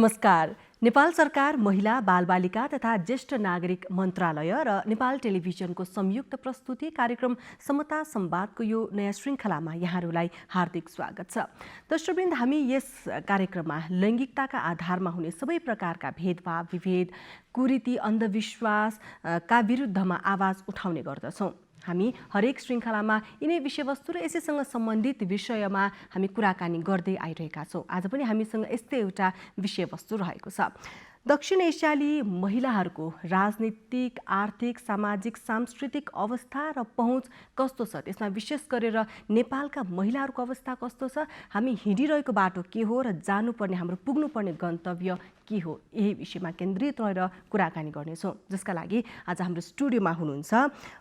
नमस्कार। नेपाल सरकार महिला बालबालिका तथा ज्येष्ठ नागरिक मन्त्रालय र नेपाल टेलिभिजनको संयुक्त प्रस्तुति कार्यक्रम समता संवादको यो नयाँ श्रृङ्खलामा यहाँहरूलाई हार्दिक स्वागत छ। दर्शकवृन्द, हामी यस कार्यक्रममा लैङ्गिकताका आधारमा हुने सबै प्रकारका भेदभाव, विभेद, कुरीति, अन्धविश्वासका विरुद्धमा आवाज उठाउने गर्दछौँ। हामी हरेक श्रृङ्खलामा यिनै विषयवस्तु र यसैसँग सम्बन्धित विषयमा हामी कुराकानी गर्दै आइरहेका छौँ। आज पनि हामीसँग यस्तै एउटा विषयवस्तु रहेको छ। दक्षिण एसियाली महिलाहरूको राजनीतिक, आर्थिक, सामाजिक, सांस्कृतिक अवस्था र पहुँच कस्तो छ, त्यसमा विशेष गरेर नेपालका महिलाहरूको अवस्था कस्तो छ, हामी हिँडिरहेको बाटो के हो र जानुपर्ने हाम्रो पुग्नुपर्ने गन्तव्य के हो, यही विषयमा केन्द्रित रहेर कुराकानी गर्नेछौँ। जसका लागि आज हाम्रो स्टुडियोमा हुनुहुन्छ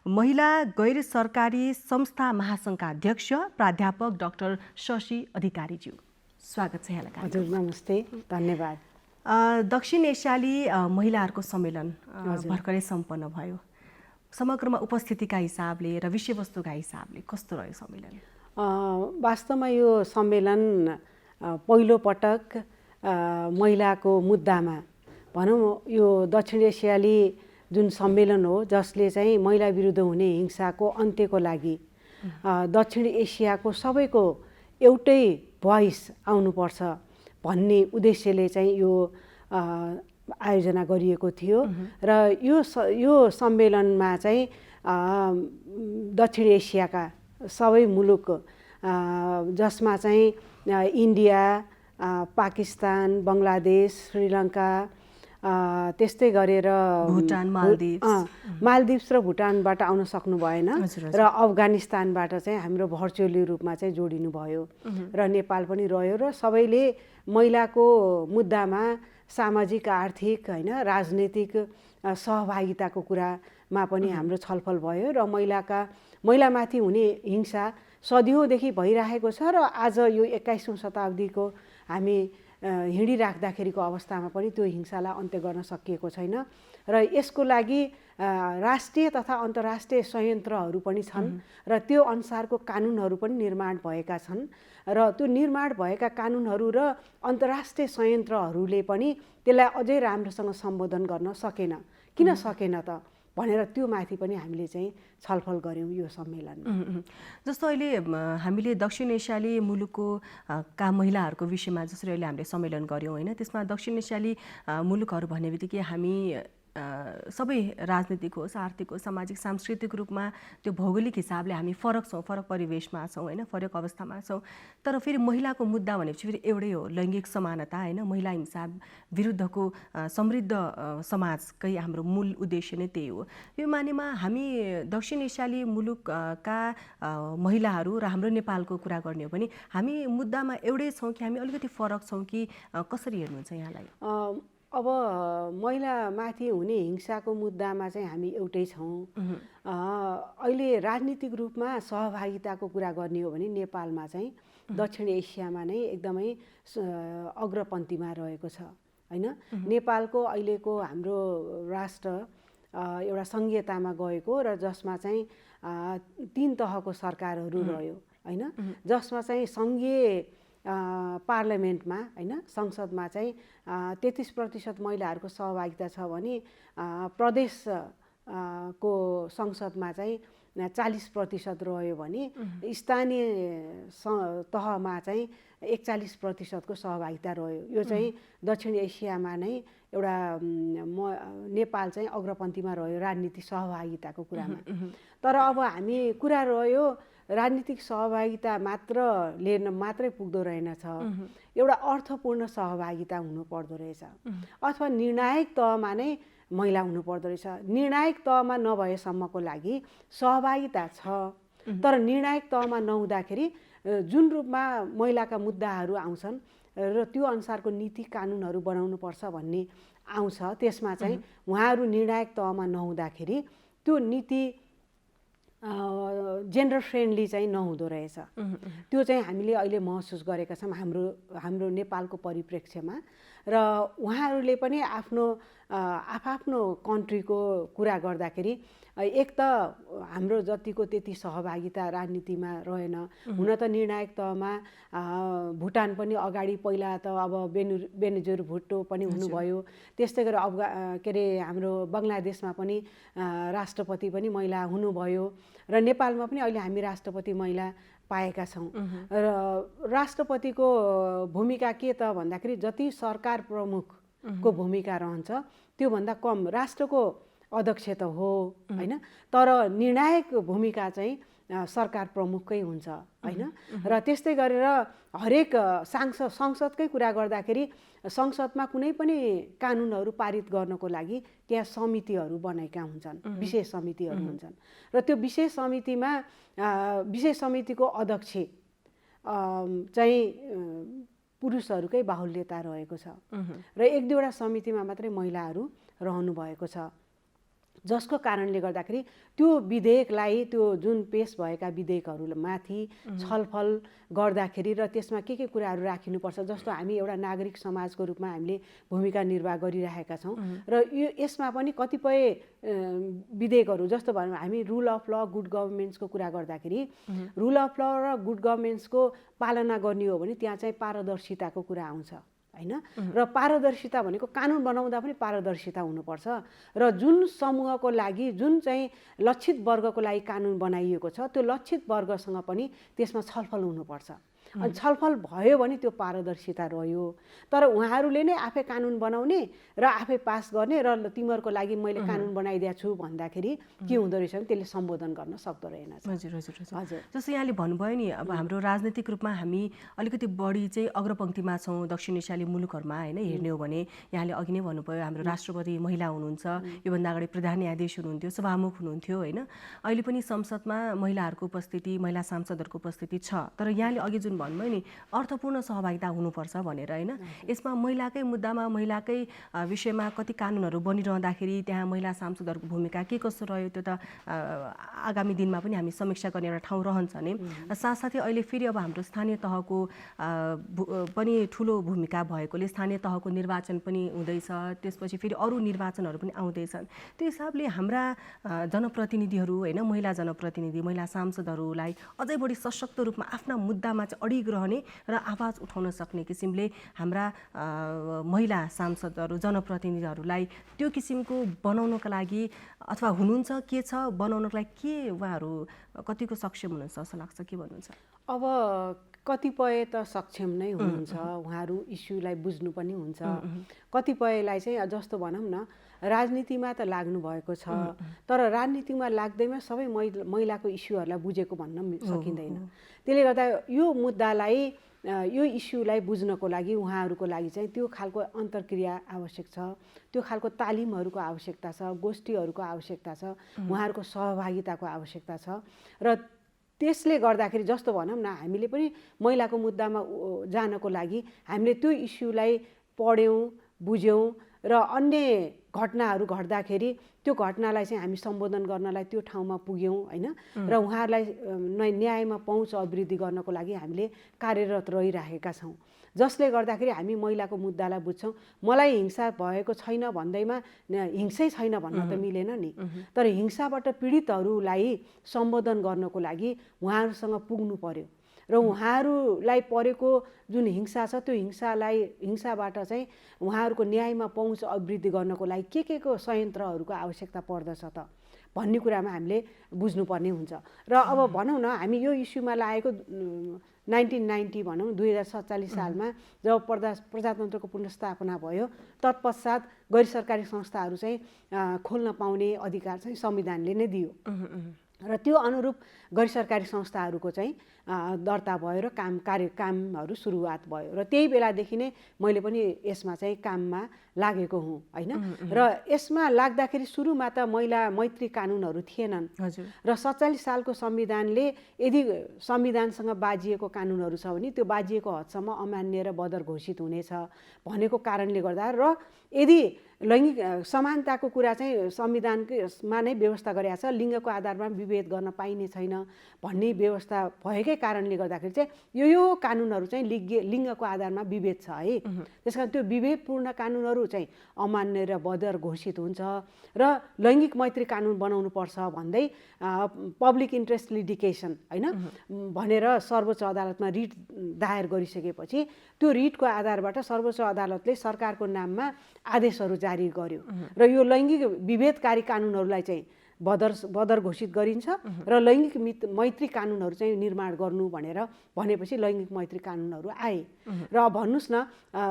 महिला गैर सरकारी संस्था महासङ्घका अध्यक्ष प्राध्यापक डाक्टर शशी अधिकारीज्यू। स्वागत छ यहाँलाई। हजुर नमस्ते, धन्यवाद। दक्षिण एसियाली महिलाहरूको सम्मेलन भर्खरै सम्पन्न भयो। समग्रमा उपस्थितिका हिसाबले र विषयवस्तुका हिसाबले कस्तो रह्यो सम्मेलन? वास्तवमा यो सम्मेलन पहिलो पटक महिलाको मुद्दामा भनौँ यो दक्षिण एसियाली जुन सम्मेलन हो जसले चाहिँ महिला विरुद्ध हुने हिंसाको अन्त्यको लागि दक्षिण एसियाको सबैको एउटै भोइस आउनुपर्छ भन्ने उद्देश्यले चाहिँ यो आयोजना गरिएको थियो। र यो सम्मेलनमा चाहिँ दक्षिण एसियाका सबै मुलुक जसमा चाहिँ इन्डिया, पाकिस्तान, बङ्गलादेश, श्रीलङ्का, त्यस्तै गरेर भुटान, मालदिप्स र भुटानबाट आउन सक्नु भएन र अफगानिस्तानबाट चाहिँ हाम्रो भर्चुअली रूपमा चाहिँ जोडिनु भयो र नेपाल पनि रह्यो र सबैले महिलाको मुद्दामा सामाजिक, आर्थिक, होइन, राजनीतिक सहभागिताको कुरामा पनि हाम्रो छलफल भयो र महिलामाथि हुने हिंसा सदियौँदेखि भइरहेको छ र आज यो 21औं शताब्दीको हामी हिँडिराख्दाखेरिको अवस्थामा पनि त्यो हिंसालाई अन्त्य गर्न सकिएको छैन र यसको लागि राष्ट्रिय तथा अन्तर्राष्ट्रिय संयन्त्रहरू पनि छन् र त्यो अनुसारको कानुनहरू पनि निर्माण भएका छन् र त्यो निर्माण भएका कानुनहरू र अन्तर्राष्ट्रिय संयन्त्रहरूले पनि त्यसलाई अझै राम्रोसँग सम्बोधन गर्न सकेन। किन सकेन त भनेर त्यो माथि पनि हामीले चाहिँ छलफल गऱ्यौँ यो सम्मेलनमा। जस्तो अहिले हामीले दक्षिण एसियाली मुलुकको का महिलाहरूको विषयमा जसरी अहिले हामीले सम्मेलन गऱ्यौँ होइन, त्यसमा दक्षिण एसियाली मुलुकहरू भन्ने बित्तिकै हामी सबै राजनीतिक होस्, आर्थिक होस्, सामाजिक, सांस्कृतिक रूपमा त्यो भौगोलिक हिसाबले हामी फरक छौँ, फरक परिवेशमा छौँ होइन, फरक अवस्थामा छौँ। तर फेरि महिलाको मुद्दा भनेपछि फेरि एउटै हो, लैङ्गिक समानता होइन, महिला हिंसा विरुद्धको समृद्ध समाजकै हाम्रो मूल उद्देश्य नै त्यही हो। यो मानेमा हामी दक्षिण एसियाली मुलुकका महिलाहरू र हाम्रो नेपालको कुरा गर्ने हो भने हामी मुद्दामा एउटै छौँ कि हामी अलिकति फरक छौँ कि कसरी हेर्नुहुन्छ यहाँलाई? अब महिलामाथि हुने हिंसाको मुद्दामा चाहिँ हामी एउटै छौँ। अहिले राजनीतिक रूपमा सहभागिताको कुरा गर्ने हो भने नेपालमा चाहिँ दक्षिण एसियामा नै एकदमै अग्रपन्थीमा रहेको छ होइन। नेपालको अहिलेको हाम्रो राष्ट्र एउटा सङ्घीयतामा गएको र जसमा चाहिँ 3 तहको सरकारहरू रह्यो होइन, जसमा चाहिँ सङ्घीय पार्लियामेन्टमा होइन, संसदमा चाहिँ 33% महिलाहरूको सहभागिता छ भने प्रदेशको संसदमा चाहिँ 40% रह्यो भने स्थानीय तहमा चाहिँ 41%को सहभागिता रह्यो। यो चाहिँ दक्षिण एसियामा नै एउटा नेपाल चाहिँ अग्रपन्थीमा रह्यो राजनीतिक सहभागिताको कुरामा। तर अब हामी कुरा रह्यो राजनीतिक सहभागिता मात्रै पुग्दो रहेनछ, एउटा अर्थपूर्ण सहभागिता हुनुपर्दो रहेछ अथवा निर्णायक तहमा नै महिला हुनुपर्दो रहेछ। निर्णायक तहमा नभएसम्मको लागि सहभागिता छ, तर निर्णायक तहमा नहुँदाखेरि जुन रूपमा महिलाका मुद्दाहरू आउँछन् र त्यो अनुसारको नीति कानुनहरू बनाउनुपर्छ भन्ने आउँछ, त्यसमा चाहिँ उहाँहरू निर्णायक तहमा नहुँदाखेरि त्यो नीति जेन्डर फ्रेन्डली चाहिँ नहुँदो रहेछ। त्यो चाहिँ हामीले अहिले महसुस गरेका छौँ हाम्रो नेपालको परिप्रेक्ष्यमा। र उहाँहरूले पनि आफ्नो आफ्नो कन्ट्रीको कुरा गर्दाखेरि एक त हाम्रो जतिको त्यति सहभागिता राजनीतिमा रहेन। हुन त निर्णायक तहमा भुटान पनि अगाडि पहिला त अब बेनजिर भुट्टो पनि हुनुभयो, त्यस्तै गरी के अरे हाम्रो बङ्गलादेशमा पनि राष्ट्रपति पनि महिला हुनुभयो र नेपालमा पनि अहिले हामी राष्ट्रपति महिला पाएका छौँ। र राष्ट्रपतिको भूमिका के त भन्दाखेरि जति सरकार प्रमुखको भूमिका रहन्छ त्योभन्दा कम राष्ट्रको अध्यक्ष त हो हैन, तर निर्णायक भूमिका चाहिँ सरकार प्रमुखकै हुन्छ हैन। र त्यस्तै गरेर हरेक संसदकै कुरा गर्दाखेरि संसदमा कुनै पनि कानुनहरू पारित गर्नको लागि त्यहाँ समितिहरू बनेका हुन्छन्, विशेष समितिहरू हुन्छन् र त्यो विशेष समितिको अध्यक्ष चाहिँ पुरुषहरूकै बाहुल्यता रहेको छ र एक दुईवटा समितिमा मात्रै महिलाहरू रहनु भएको छ, जसको कारणले गर्दाखेरि त्यो विधेयकलाई त्यो जुन पेश भएका विधेयकहरूमाथि छलफल गर्दाखेरि र त्यसमा के कुराहरू राखिनुपर्छ, जस्तो हामी एउटा नागरिक समाजको रूपमा हामीले भूमिका निर्वाह गरिरहेका छौँ र यसमा पनि कतिपय विधेयकहरू जस्तो भनौँ हामी रुल अफ ल गुड गभर्नेन्सको कुरा गर्दाखेरि रुल अफ ल र गुड गभर्नेन्सको पालना गर्ने हो भने त्यहाँ चाहिँ पारदर्शिताको कुरा आउँछ हैन। र पारदर्शिता भनेको कानुन बनाउँदा पनि पारदर्शिता हुनुपर्छ र जुन समूहको लागि जुन चाहिँ लक्षित वर्गको लागि कानुन बनाइएको छ त्यो लक्षित वर्गसँग पनि त्यसमा छलफल हुनुपर्छ। अनि छलफल भयो भने त्यो पारदर्शिता रह्यो। तर उहाँहरूले नै आफै कानुन बनाउने र आफै पास गर्ने र तिमीहरूको लागि मैले कानुन बनाइदिएको छु भन्दाखेरि के हुँदो रहेछ भने त्यसले सम्बोधन गर्न सक्दो रहेन। हजुर हजुर हजुर जस्तो यहाँले भन्नुभयो नि, अब हाम्रो राजनीतिक रूपमा हामी अलिकति बढी चाहिँ अग्रपङ्क्तिमा छौँ दक्षिण एसियाली मुलुकहरूमा हैन हेर्ने हो भने। यहाँले अघि नै भन्नुभयो हाम्रो राष्ट्रपति महिला हुनुहुन्छ, योभन्दा अगाडि प्रधान न्यायाधीश हुनुहुन्थ्यो, सभामुख हुनुहुन्थ्यो हैन। अहिले पनि संसदमा महिलाहरूको उपस्थिति, महिला सांसदहरूको उपस्थिति छ, तर यहाँले अघि जुन भन्नुभयो नि अर्थपूर्ण सहभागिता हुनुपर्छ भनेर हैन, यसमा महिलाकै मुद्दामा महिलाकै विषयमा कति कानुनहरू बनिरहँदाखेरि त्यहाँ महिला सांसदहरूको भूमिका के कस्तो रह्यो त्यो त आगामी दिनमा पनि हामी समीक्षा गर्ने एउटा ठाउँ रहन्छ नि। साथसाथै अहिले फेरि अब हाम्रो स्थानीय तहको पनि ठुलो भूमिका भएकोले स्थानीय तहको निर्वाचन पनि हुँदैछ, त्यसपछि फेरि अरू निर्वाचनहरू पनि आउँदैछन्। त्यो हिसाबले हाम्रा जनप्रतिनिधिहरू हैन, महिला जनप्रतिनिधि, महिला सांसदहरूलाई अझै बढी सशक्त रूपमा आफ्ना मुद्दामा चाहिँ अडिग रहने र आवाज उठाउन सक्ने किसिमले हाम्रा महिला सांसदहरू जनप्रतिनिधिहरूलाई त्यो किसिमको बनाउनको लागि अथवा हुनुहुन्छ के छ बनाउनको लागि के उहाँहरू कतिको सक्षम हुनुहुन्छ जस्तो लाग्छ, के भन्नुहुन्छ? अब कतिपय त सक्षम नै हुनुहुन्छ, उहाँहरू इस्युलाई बुझ्नु पनि हुन्छ। कतिपयलाई चाहिँ जस्तो भनौँ न राजनीतिमा त लाग्नु भएको छ, तर राजनीतिमा लाग्दैमा सबै महिलाको इस्युहरूलाई बुझेको भन्न सकिँदैन। त्यसले गर्दा यो मुद्दालाई यो इस्युलाई बुझ्नको लागि उहाँहरूको लागि चाहिँ त्यो खालको अन्तर्क्रिया आवश्यक छ, त्यो खालको तालिमहरूको आवश्यकता छ, गोष्ठीहरूको आवश्यकता छ, उहाँहरूको सहभागिताको आवश्यकता छ। र त्यसले गर्दाखेरि जस्तो भनौँ न हामीले पनि महिलाको मुद्दामा जानको लागि हामीले त्यो इस्युलाई पढ्यौँ, बुझ्यौँ र अन्य घटनाहरू घट्दाखेरि त्यो घटनालाई चाहिँ हामी सम्बोधन गर्नलाई त्यो ठाउँमा पुग्यौँ हैन। र उहाँहरूलाई न्यायमा पहुँच अभिवृद्धि गर्नको लागि हामीले कार्यरत रहिरहेका छौँ, जसले गर्दाखेरि हामी महिलाको मुद्दालाई बुझ्छौँ। मलाई हिंसा भएको छैन भन्दैमा हिंसै छैन भन्न त मिलेन नि, तर हिंसाबाट पीडितहरूलाई सम्बोधन गर्नको लागि उहाँहरूसँग पुग्नु पर्यो र उहाँहरूलाई परेको जुन हिंसा छ त्यो हिंसाबाट चाहिँ उहाँहरूको न्यायमा पहुँच अभिवृद्धि गर्नको लागि के को संयन्त्रहरूको आवश्यकता पर्दछ त भन्ने कुरामा हामीले बुझ्नुपर्ने हुन्छ। र अब भनौँ न हामी यो इस्युमा लागेको 1990 भनौँ 2047 सालमा जब प्रजातन्त्रको पुनर्स्थापना भयो तत्पश्चात गैर सरकारी संस्थाहरू चाहिँ खोल्न पाउने अधिकार चाहिँ संविधानले नै दियो र त्यो अनुरूप गैर सरकारी संस्थाहरूको चाहिँ दर्ता भयो र कामहरू सुरुवात भयो र त्यही बेलादेखि नै मैले पनि यसमा चाहिँ काममा लागेको हुँ होइन। र यसमा लाग्दाखेरि सुरुमा त महिला मैत्री कानुनहरू थिएनन् र 47 सालको संविधानले यदि संविधानसँग बाजिएको कानुनहरू छ भने त्यो बाजिएको हदसम्म अमान्य र बदर घोषित हुनेछ भनेको कारणले गर्दा र यदि लैङ्गिक समानताको कुरा चाहिँ संविधानमा नै व्यवस्था गरेको छ, लिङ्गको आधारमा विभेद गर्न पाइने छैन भन्ने व्यवस्था भएकै कारणले गर्दाखेरि चाहिँ यो कानुनहरू चाहिँ लिङ्गको आधारमा विभेद छ है। त्यसकारण त्यो विभेदपूर्ण कानुनहरू चाहिँ अमान्य र बदर घोषित हुन्छ र लैङ्गिक मैत्री कानुन बनाउनु पर्छ भन्दै पब्लिक इन्ट्रेस्ट लिटिगेसन होइन भनेर सर्वोच्च अदालतमा रिट दायर गरिसकेपछि त्यो रिटको आधारबाट सर्वोच्च अदालतले सरकारको नाममा आदेशहरू जारी गर्यो र यो लैङ्गिक विभेदकारी कानुनहरूलाई चाहिँ बदर घोषित गरिन्छ र लैङ्गिक मैत्री कानुनहरू चाहिँ निर्माण गर्नु भनेर भनेपछि लैङ्गिक मैत्री कानुनहरू आए। र भन्नुहोस् न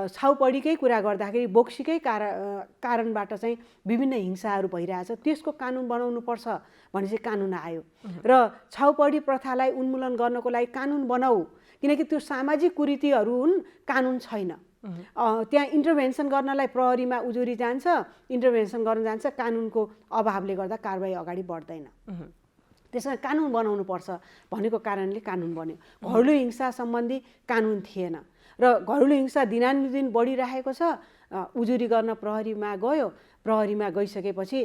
छाउपडीकै कुरा गर्दाखेरि बोक्सीकै कारणबाट चाहिँ विभिन्न हिंसाहरू भइरहेछ, त्यसको कानुन बनाउनु पर्छ भनेपछि कानुन आयो र छाउपडी प्रथालाई उन्मूलन गर्नको लागि कानुन बनाऊ, किनकि त्यो सामाजिक कुरीतिहरू हुन्, कानुन छैन। त्यहाँ इन्टरभेन्सन गर्नलाई प्रहरीमा उजुरी जान्छ, इन्टरभेन्सन गर्न जान्छ, कानुनको अभावले गर्दा कारबाही अगाडि बढ्दैन। त्यसमा कानुन बनाउनु पर्छ भनेको कारणले कानुन बन्यो। घरेलु हिंसा सम्बन्धी कानुन थिएन र घरेलु हिंसा दिनानुदिन बढिरहेको छ। उजुरी गर्न प्रहरीमा गयो, प्रहरीमा गइसकेपछि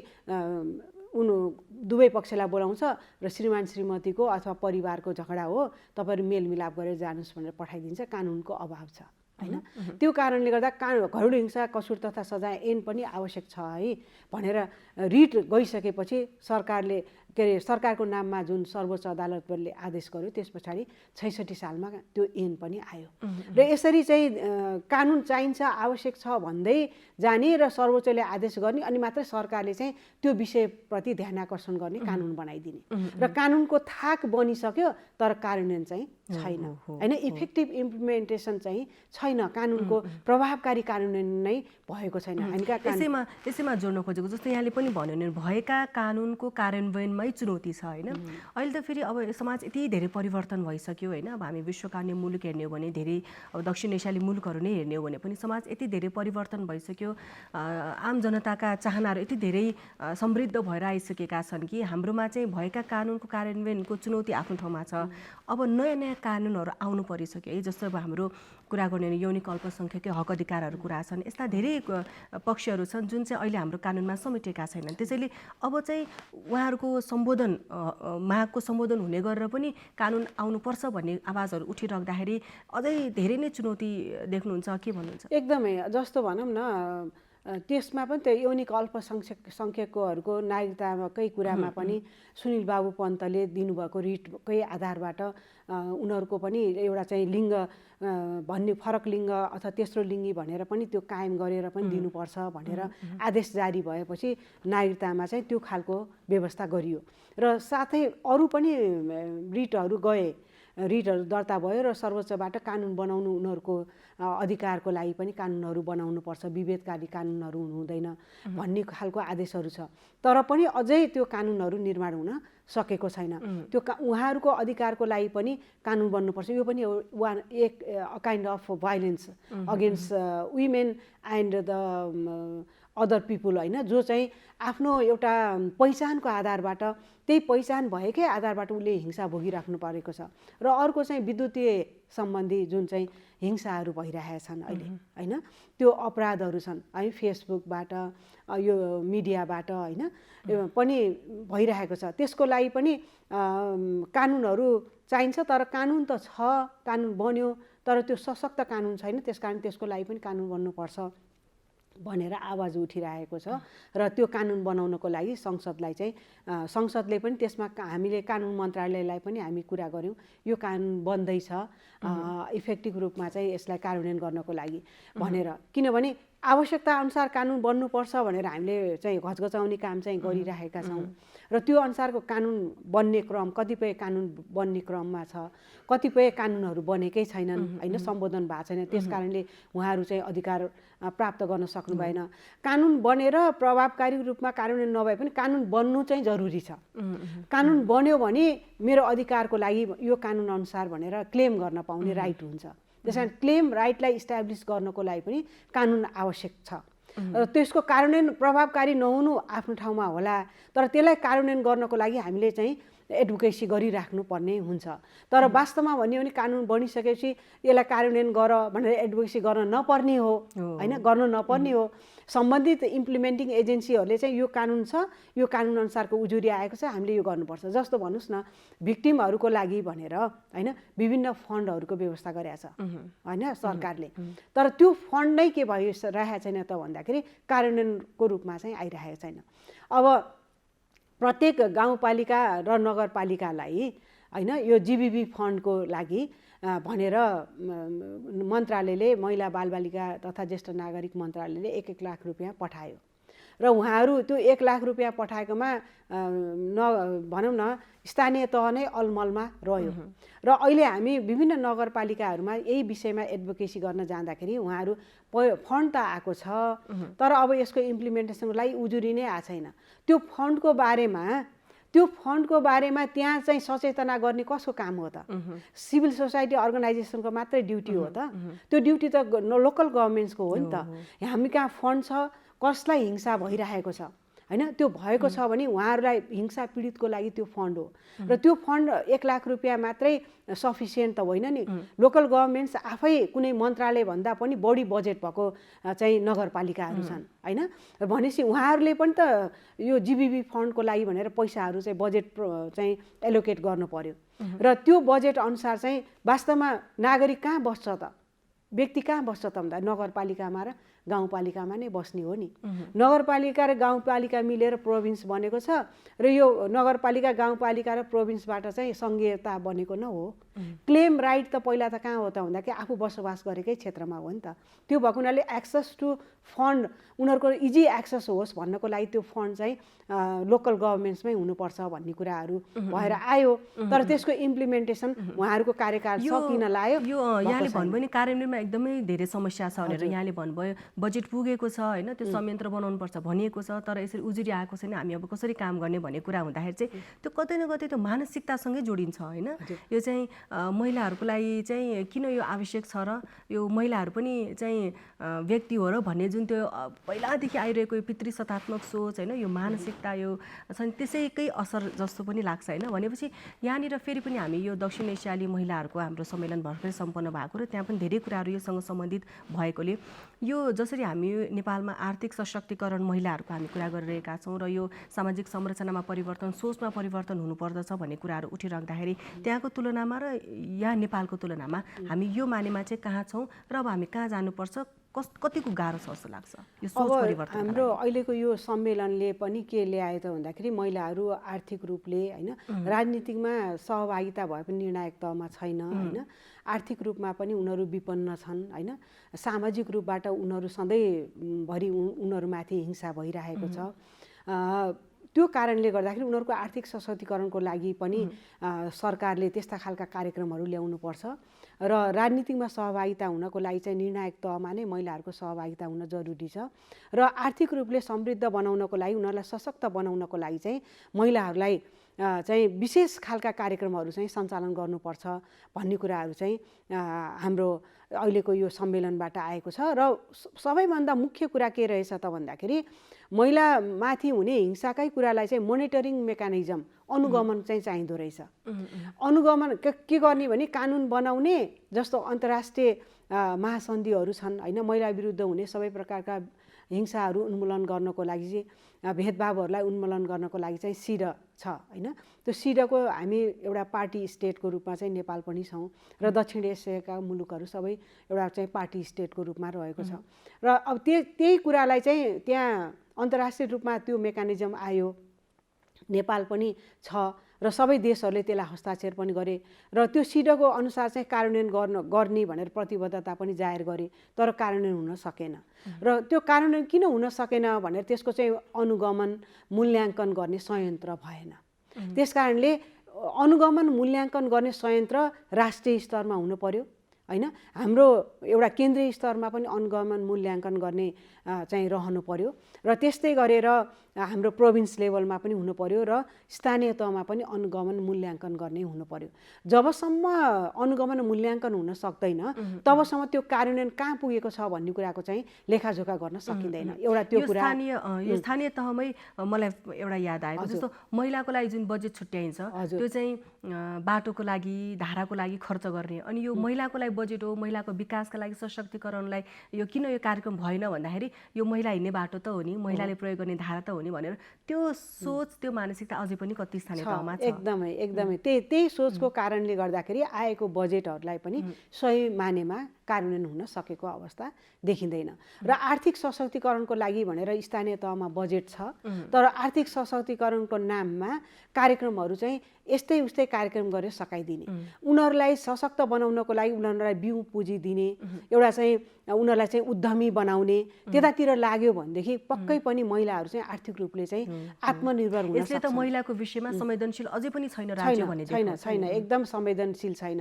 दुवै पक्षलाई बोलाउँछ र श्रीमान श्रीमतीको अथवा परिवारको झगडा हो, तपाईँहरू मेलमिलाप गरेर जानुहोस् भनेर पठाइदिन्छ। कानुनको अभाव छ होइन। त्यो कारणले गर्दा घरेलु हिंसा कसुर तथा सजाय ऐन पनि आवश्यक छ है भनेर रिट गइसकेपछि सरकारले सरकारको नाममा जुन सर्वोच्च अदालतले आदेश गर्यो त्यस पछाडि 66 सालमा त्यो ऐन पनि आयो र यसरी चाहिँ कानुन चाहिन्छ, आवश्यक छ भन्दै जाने र सर्वोच्चले आदेश गर्ने अनि मात्रै सरकारले चाहिँ त्यो विषयप्रति ध्यान आकर्षण गर्ने कानुन बनाइदिने र कानुनको थाक बनिसक्यो तर कार्यान्वयन चाहिँ छैन होइन। इफेक्टिभ इम्प्लिमेन्टेसन चाहिँ छैन, कानुनको प्रभावकारी कार्यान्वयन नै भएको छैन। यसैमा जोड्न खोजेको जस्तो यहाँले पनि भन्यो नि भएका कानुनको कार्यान्वयनमै चुनौती छ होइन। अहिले त फेरि अब समाज यति धेरै परिवर्तन भइसक्यो होइन। अब हामी विश्वका अन्य मुलुक हेर्ने हो भने धेरै अब दक्षिण एसियाली मुलुकहरू नै हेर्ने हो भने पनि समाज यति धेरै परिवर्तन भइसक्यो, आम जनताका चाहनाहरू यति धेरै समृद्ध भएर आइसकेका छन् कि हाम्रोमा चाहिँ भएका कानुनको कार्यान्वयनको चुनौती आफ्नो ठाउँमा छ। अब नयाँ नयाँ कानुनहरू आउनु परिसक्यो है, जस्तो अब हाम्रो कुरा गर्ने यौनिक अल्पसङ्ख्यकै हक अधिकारहरू कुरा छन्, यस्ता धेरै पक्षहरू छन् जुन चाहिँ अहिले हाम्रो कानुनमा समेटेका छैनन्। त्यसैले अब चाहिँ उहाँहरूको मागको सम्बोधन हुने गरेर पनि कानुन आउनुपर्छ भन्ने आवाजहरू उठिराख्दाखेरि अझै धेरै नै चुनौती देख्नुहुन्छ, के भन्नुहुन्छ? एकदमै, जस्तो भनौँ न त्यसमा पनि त्यो यौनिक अल्पसङ्ख्यकहरूको नागरिकताकै कुरामा पनि सुनिल बाबु पन्तले दिनुभएको रिटकै आधारबाट उनीहरूको पनि एउटा चाहिँ लिङ्ग भन्ने फरक लिङ्ग अथवा तेस्रो लिङ्गी भनेर पनि त्यो कायम गरेर पनि दिनुपर्छ भनेर आदेश जारी भएपछि नागरिकतामा चाहिँ त्यो खालको व्यवस्था गरियो र साथै अरू पनि रिटहरू गए, रिटहरू दर्ता भयो र सर्वोच्चबाट कानुन बनाउनु उनीहरूको अधिकारको लागि पनि कानुनहरू बनाउनुपर्छ, विभेदकारी कानुनहरू हुँदैन भन्ने खालको आदेशहरू छ। तर पनि अझै त्यो कानुनहरू निर्माण हुन सकेको छैन। त्यो उहाँहरूको अधिकारको लागि पनि कानुन बन्नुपर्छ। यो पनि एक kind of violence against women and the other people होइन, जो चाहिँ आफ्नो एउटा पहिचानको आधारबाट त्यही पहिचान भएकै आधारबाट उसले हिंसा भोगिराख्नु परेको छ। र अर्को चाहिँ विद्युतीय सम्बन्धी जुन चाहिँ हिंसाहरू भइरहेका छन् अहिले होइन, त्यो अपराधहरू छन् है, फेसबुकबाट यो मिडियाबाट होइन पनि भइरहेको छ। त्यसको लागि पनि कानुनहरू चाहिन्छ, तर कानुन त छ, कानुन बन्यो तर त्यो सशक्त कानुन छैन, त्यसकारण त्यसको लागि पनि कानुन बन्नुपर्छ भनेर आवाज उठिरहेको छ। र त्यो कानुन बनाउनको लागि संसदलाई चाहिँ संसदले पनि त्यसमा हामीले कानुन मन्त्रालयलाई पनि हामी कुरा गऱ्यौँ, यो कानुन बन्दैछ इफेक्टिभ रूपमा चाहिँ यसलाई कार्यान्वयन गर्नको लागि भनेर, किनभने आवश्यकता अनुसार कानुन बन्नुपर्छ भनेर हामीले चाहिँ घचघचाउने काम चाहिँ गरिरहेका छौँ र त्यो अनुसारको कानुन बन्ने क्रम, कतिपय कानुन बन्ने क्रममा छ, कतिपय कानुनहरू बनेकै छैनन् होइन, सम्बोधन भएको छैन, त्यस कारणले उहाँहरू चाहिँ अधिकार प्राप्त गर्न सक्नु भएन। कानुन बनेर प्रभावकारी रूपमा कार्यान्वयन नभए पनि कानुन बन्नु चाहिँ जरुरी छ। कानुन बन्यो भने मेरो अधिकारको लागि यो कानुन अनुसार भनेर क्लेम गर्न पाउने राइट हुन्छ। त्यसकारण क्लेम राइटलाई इस्टाब्लिस गर्नको लागि पनि कानुन आवश्यक छ। र त्यसको कार्यान्वयन प्रभावकारी नहुनु आफ्नो ठाउँमा होला, तर त्यसलाई कार्यान्वयन गर्नको लागि हामीले चाहिँ एडभोकेसी गरिराख्नुपर्ने हुन्छ। तर वास्तवमा भन्यो भने कानुन बनिसकेपछि यसलाई कार्यान्वयन गर भनेर एडभोकेसी गर्न नपर्ने हो हैन, गर्न नपर्ने हो। सम्बन्धित इम्प्लिमेन्टिङ एजेन्सीहरूले चाहिँ यो कानुन छ, यो कानुन अनुसारको उजुरी आएको छ, हामीले यो गर्नुपर्छ। जस्तो भन्नुहोस् न, भिक्टिमहरूको लागि भनेर हैन विभिन्न फन्डहरूको व्यवस्था गरेको छ हैन सरकारले, तर त्यो फन्ड नै के भइरहेको छैन त भन्दाखेरि कार्यान्वयनको रूपमा चाहिँ आइरहेको छैन। अब प्रत्येक गाउँपालिका र नगरपालिकालाई हैन यो जीबीबी फन्डको लागि भनेर मन्त्रालयले महिला बालबालिका तथा ज्येष्ठ नागरिक मन्त्रालयले 1-1 लाख रुपियाँ पठायो र उहाँहरू त्यो 1 लाख रुपियाँ पठाएकोमा भनौँ न स्थानीय तह नै अलमलमा रह्यो। र अहिले हामी विभिन्न नगरपालिकाहरूमा यही विषयमा एडभोकेसी गर्न जाँदाखेरि उहाँहरू फन्ड त आएको छ, तर अब यसको इम्प्लिमेन्टेसनको लागि उजुरी नै आएको छैन। त्यो फन्डको बारेमा त्यहाँ चाहिँ सचेतना गर्ने कसको काम हो त? सिभिल सोसाइटी अर्गनाइजेसनको मात्रै ड्युटी हो त? त्यो ड्युटी त लोकल गभर्मेन्ट्सको हो नि त। हामी कहाँ फन्ड छ, कसलाई हिंसा भइरहेको छ हैन, त्यो भएको छ भने उहाँहरूलाई हिंसा पीडितको लागि त्यो फन्ड हो। र त्यो फन्ड 1 लाख रुपियाँ मात्रै सफिसियन्ट त होइन नि। लोकल गभर्मेन्ट्स आफै कुनै मन्त्रालय भन्दा पनि बढी बजेट भएको चाहिँ नगरपालिकाहरू छन् हैन। भनेपछि उहाँहरूले पनि त यो जीबीबी फन्डको लागि भनेर पैसाहरू चाहिँ बजेट चाहिँ एलोकेट गर्नु पर्यो र त्यो बजेट अनुसार चाहिँ वास्तवमा नागरिक कहाँ बस्छ त, व्यक्ति कहाँ बस्छ त भन्दा नगरपालिकामा र गाउँपालिकामा नै बस्ने हो नि। नगरपालिका र गाउँपालिका मिलेर प्रोभिन्स बनेको छ र यो नगरपालिका गाउँपालिका र प्रोभिन्सबाट चाहिँ सङ्घीयता बनेको न हो। क्लेम राइट त पहिला त कहाँ हो त भन्दाखेरि आफू बसोबास गरेकै क्षेत्रमा हो नि त। त्यो भएको हुनाले एक्सेस टु फन्ड उनीहरूको इजी एक्सेस होस् भन्नको लागि त्यो फन्ड चाहिँ लोकल गभर्मेन्ट्समै हुनुपर्छ भन्ने कुराहरू भएर आयो। तर त्यसको इम्प्लिमेन्टेसन उहाँहरूको कार्यकाल सकिन लाग्यो। यो यहाँले भन्नुभयो नि कार्यान्वयनमा एकदमै धेरै समस्या छ भनेर, यहाँले भन्नुभयो बजेट पुगेको छ हैन, त्यो संयन्त्र बनाउनुपर्छ भनिएको छ, तर यसरी उजुरी आएको छैन, हामी अब कसरी काम गर्ने भन्ने कुरा हुँदाखेरि चाहिँ त्यो कतै न कतै त्यो मानसिकतासँगै जोडिन्छ हैन। यो चाहिँ महिलाहरूको लागि चाहिँ किन यो आवश्यक छ र यो महिलाहरू पनि चाहिँ व्यक्ति हो र भन्ने जुन त्यो पहिलादेखि आइरहेको यो पितृसत्तात्मक सोच हैन, यो मानसिकता यो त्यसैकै असर जस्तो पनि लाग्छ हैन। भनेपछि यहाँनिर फेरि पनि हामी यो दक्षिण एसियाली महिलाहरूको हाम्रो सम्मेलन भर्खरै सम्पन्न भएको र त्यहाँ पनि धेरै कुराहरू योसँग सम्बन्धित भएकोले यो जसरी हामी नेपालमा आर्थिक सशक्तिकरण महिलाहरूको हामी कुरा गरिरहेका छौँ र यो सामाजिक संरचनामा परिवर्तन, सोचमा परिवर्तन हुनुपर्दछ भन्ने कुराहरू उठिराख्दाखेरि त्यहाँको तुलनामा र यहाँ नेपालको तुलनामा हामी यो मानेमा चाहिँ कहाँ छौँ र अब हामी कहाँ जानुपर्छ, कतिको गाह्रो छ जस्तो लाग्छ यो सोच परिवर्तन? हाम्रो अहिलेको यो सम्मेलनले पनि के ल्यायो त भन्दाखेरि महिलाहरू आर्थिक रूपले हैन राजनीतिकमा सहभागिता भए पनि निर्णायक तहमा छैन हैन, आर्थिक रूपमा पनि उनीहरू विपन्न छन् हैन, सामाजिक रूपबाट उनीहरू सधैँभरि उनीहरूमाथि हिंसा भइरहेको छ। त्यो कारणले गर्दाखेरि उनीहरूको आर्थिक सशक्तिकरणको लागि पनि सरकारले त्यस्ता खालका कार्यक्रमहरू ल्याउनुपर्छ र राजनीतिकमा सहभागिता हुनको लागि चाहिँ निर्णायक तहमा नै महिलाहरूको सहभागिता हुन जरुरी छ र आर्थिक रूपले समृद्ध बनाउनको लागि, उनीहरूलाई सशक्त बनाउनको लागि चाहिँ महिलाहरूलाई चाहिँ विशेष खालका कार्यक्रमहरू चाहिँ सञ्चालन गर्नुपर्छ भन्ने कुराहरू चाहिँ हाम्रो अहिलेको यो सम्मेलनबाट आएको छ। र सबैभन्दा मुख्य कुरा के रहेछ त भन्दाखेरि महिलामाथि हुने हिंसाकै कुरालाई चाहिँ मोनिटरिङ मेकानिजम अनुगमन चाहिँ चाहिँदो रहेछ। अनुगमन के गर्ने भने कानुन बनाउने जस्तो अन्तर्राष्ट्रिय महासन्धिहरू छन् हैन, महिला विरुद्ध हुने सबै प्रकारका हिंसाहरू उन्मूलन गर्नको लागि चाहिँ भेदभावहरूलाई उन्मूलन गर्नको लागि चाहिँ सिड छ हैन। त्यो सिडको हामी एउटा पार्टी स्टेटको रूपमा चाहिँ नेपाल पनि छौँ र दक्षिण एसियाका मुलुकहरू सबै एउटा चाहिँ पार्टी स्टेटको रूपमा रहेको छ र अब त्यही कुरालाई चाहिँ त्यहाँ अन्तर्राष्ट्रिय रूपमा त्यो मेकानिजम आयो, नेपाल पनि छ र सबै देशहरूले त्यसलाई हस्ताक्षर पनि गरे र त्यो सिडको अनुसार चाहिँ कार्यान्वयन गर्ने भनेर प्रतिबद्धता पनि जाहेर गरे, तर कार्यान्वयन हुन सकेन। र त्यो कार्यान्वयन किन हुन सकेन भनेर त्यसको चाहिँ अनुगमन मूल्याङ्कन गर्ने संयन्त्र भएन। त्यसकारणले अनुगमन मूल्याङ्कन गर्ने संयन्त्र राष्ट्रिय स्तरमा हुनु पर्यो होइन हाम्रो एउटा केन्द्रीय स्तरमा पनि अनुगमन मूल्याङ्कन गर्ने चाहिँ रहनु पर्यो र त्यस्तै गरेर हाम्रो प्रोभिन्स लेभलमा पनि हुनु पर्यो र स्थानीय तहमा पनि अनुगमन मूल्याङ्कन गर्ने हुनु पर्यो। जबसम्म अनुगमन मूल्याङ्कन हुन सक्दैन तबसम्म त्यो कार्यान्वयन कहाँ पुगेको छ भन्ने कुराको चाहिँ लेखाजोखा गर्न सकिँदैन। एउटा त्यो कुरा यो स्थानीय तहमै मलाई एउटा याद आएको, जस्तो महिलाको लागि जुन बजेट छुट्याइन्छ त्यो चाहिँ बाटोको लागि धाराको लागि खर्च गर्ने, अनि यो महिलाको लागि बजेट हो, महिलाको विकासका लागि सशक्तिकरणलाई यो किन यो कार्यक्रम भएन भन्दाखेरि यो महिला हिँड्ने बाटो त हो नि, महिलाले प्रयोग गर्ने धारा त हो नि भनेर त्यो सोच त्यो मानसिकता अझै पनि कति स्थानीय तहमा छ। एकदमै त्यही सोचको कारणले गर्दाखेरि आएको बजेटहरूलाई पनि सही मानेमा कार्यान्वयन हुन सकेको अवस्था देखिँदैन। र आर्थिक सशक्तिकरणको लागि भनेर स्थानीय तहमा बजेट छ, तर आर्थिक सशक्तिकरणको नाममा कार्यक्रमहरू चाहिँ यस्तै उस्तै कार्यक्रम गरेर सकाइदिने, उनीहरूलाई सशक्त बनाउनको लागि उनीहरूलाई बिउ पुँजी दिने, एउटा चाहिँ उनीहरूलाई चाहिँ उद्यमी बनाउने त्यतातिर लाग्यो भनेदेखि पक्कै पनि महिलाहरू चाहिँ आर्थिक रूपले चाहिँ आत्मनिर्भर हुन सक्छन्। यसले त महिलाको विषयमा संवेदनशील अझै पनि छैन राज्य भन्ने छैन एकदम संवेदनशील छैन।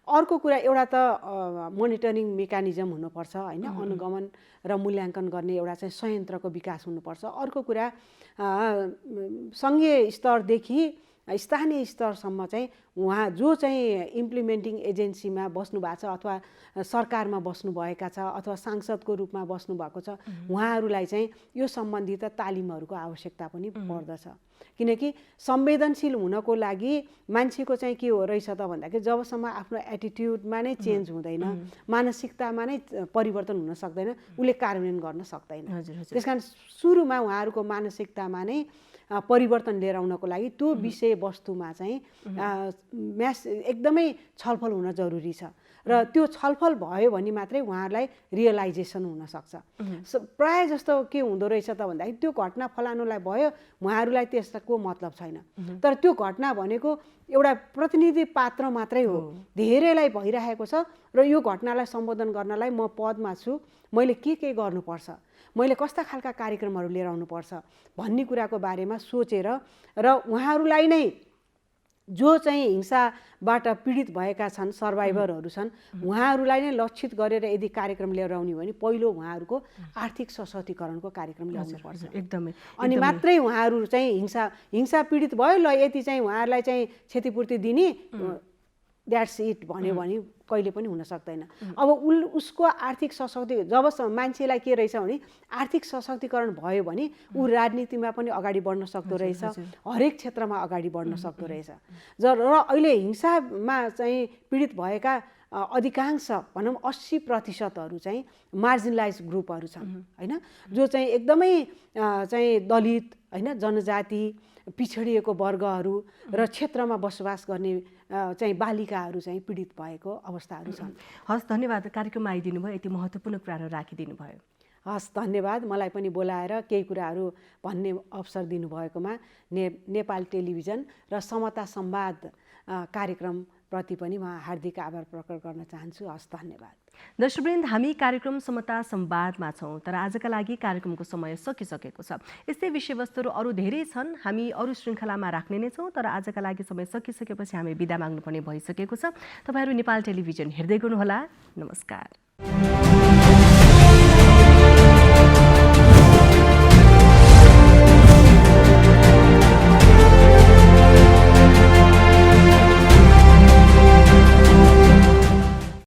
अर्को कुरा एउटा त मोनिटरिङ मेकानिजम हुनुपर्छ होइन, अनुगमन र मूल्याङ्कन गर्ने एउटा चाहिँ संयन्त्रको विकास हुनुपर्छ। अर्को कुरा सङ्घीय स्तरदेखि स्थानीय स्तरसम्म चाहिँ उहाँ जो चाहिँ इम्प्लिमेन्टिङ एजेन्सीमा बस्नु भएको छ अथवा सरकारमा बस्नुभएका छ अथवा सांसदको रूपमा बस्नुभएको छ उहाँहरूलाई चाहिँ यो सम्बन्धित तालिमहरूको आवश्यकता पनि पर्दछ। किनकि संवेदनशील हुनको लागि मान्छेको चाहिँ के हो रहेछ त भन्दाखेरि जबसम्म आफ्नो एटिट्युडमा नै चेन्ज हुँदैन, मानसिकतामा नै परिवर्तन हुन सक्दैन, उसले कार्यान्वयन गर्न सक्दैन। त्यस कारण सुरुमा उहाँहरूको मानसिकतामा नै परिवर्तन लिएर आउनको लागि त्यो विषयवस्तुमा चाहिँ एकदमै छलफल हुन जरुरी छ र त्यो छलफल भयो भने मात्रै उहाँहरूलाई रियलाइजेसन हुनसक्छ। प्रायः जस्तो के हुँदो रहेछ त भन्दाखेरि त्यो घटना फलानुलाई भयो उहाँहरूलाई त्यसको मतलब छैन, तर त्यो घटना भनेको एउटा प्रतिनिधि पात्र मात्रै हो, धेरैलाई भइरहेको छ र यो घटनालाई सम्बोधन गर्नलाई म पदमा छु, मैले के गर्नुपर्छ, मैले कस्ता खालका कार्यक्रमहरू लिएर आउनुपर्छ भन्ने कुराको बारेमा सोचेर र उहाँहरूलाई नै जो चाहिँ हिंसाबाट पीडित भएका छन्, सर्भाइभरहरू छन्, उहाँहरूलाई नै लक्षित गरेर यदि कार्यक्रम लिएर आउने भने पहिलो उहाँहरूको आर्थिक सशक्तिकरणको कार्यक्रम ल्याउनुपर्छ एकदमै। अनि मात्रै उहाँहरू चाहिँ हिंसा पीडित भयो ल यति चाहिँ उहाँहरूलाई चाहिँ क्षतिपूर्ति दिने द्याट्स इट भन्यो भने कहिले पनि हुन सक्दैन। अब उसको आर्थिक जबसम्म मान्छेलाई के रहेछ भने आर्थिक सशक्तिकरण भयो भने ऊ राजनीतिमा पनि अगाडि बढ्न सक्दो रहेछ, हरेक क्षेत्रमा अगाडि बढ्न सक्दो रहेछ। र अहिले हिंसामा चाहिँ पीडित भएका अधिकांश भनौँ 80% चाहिँ मार्जिनलाइज ग्रुपहरू छन् होइन, जो चाहिँ एकदमै चाहिँ दलित होइन, जनजाति पिछडिएको वर्गहरू र क्षेत्रमा बसोबास गर्ने चाहिँ बालिकाहरू चाहिँ पीडित भएको अवस्थाहरू छन्। हस्, धन्यवाद कार्यक्रममा आइदिनु भयो, यति महत्त्वपूर्ण कुराहरू राखिदिनु भयो। हस्, धन्यवाद मलाई पनि बोलाएर केही कुराहरू भन्ने अवसर दिनुभएकोमा नेपाल टेलिभिजन र समता संवाद कार्यक्रमप्रति पनि म हार्दिक आभार प्रकट गर्न चाहन्छु। हस्, धन्यवाद। दर्शकवृन्द, हामी कार्यक्रम समता संवादमा छौँ, तर आजका लागि कार्यक्रमको समय सकिसकेको छ। यस्तै विषयवस्तुहरू अरू धेरै छन्, हामी अरू श्रृङ्खलामा राख्ने नै छौँ, तर आजका लागि समय सकिसकेपछि हामी बिदा माग्नुपर्ने भइसकेको छ। तपाईँहरू नेपाल टेलिभिजन हेर्दै गर्नुहोला। नमस्कार।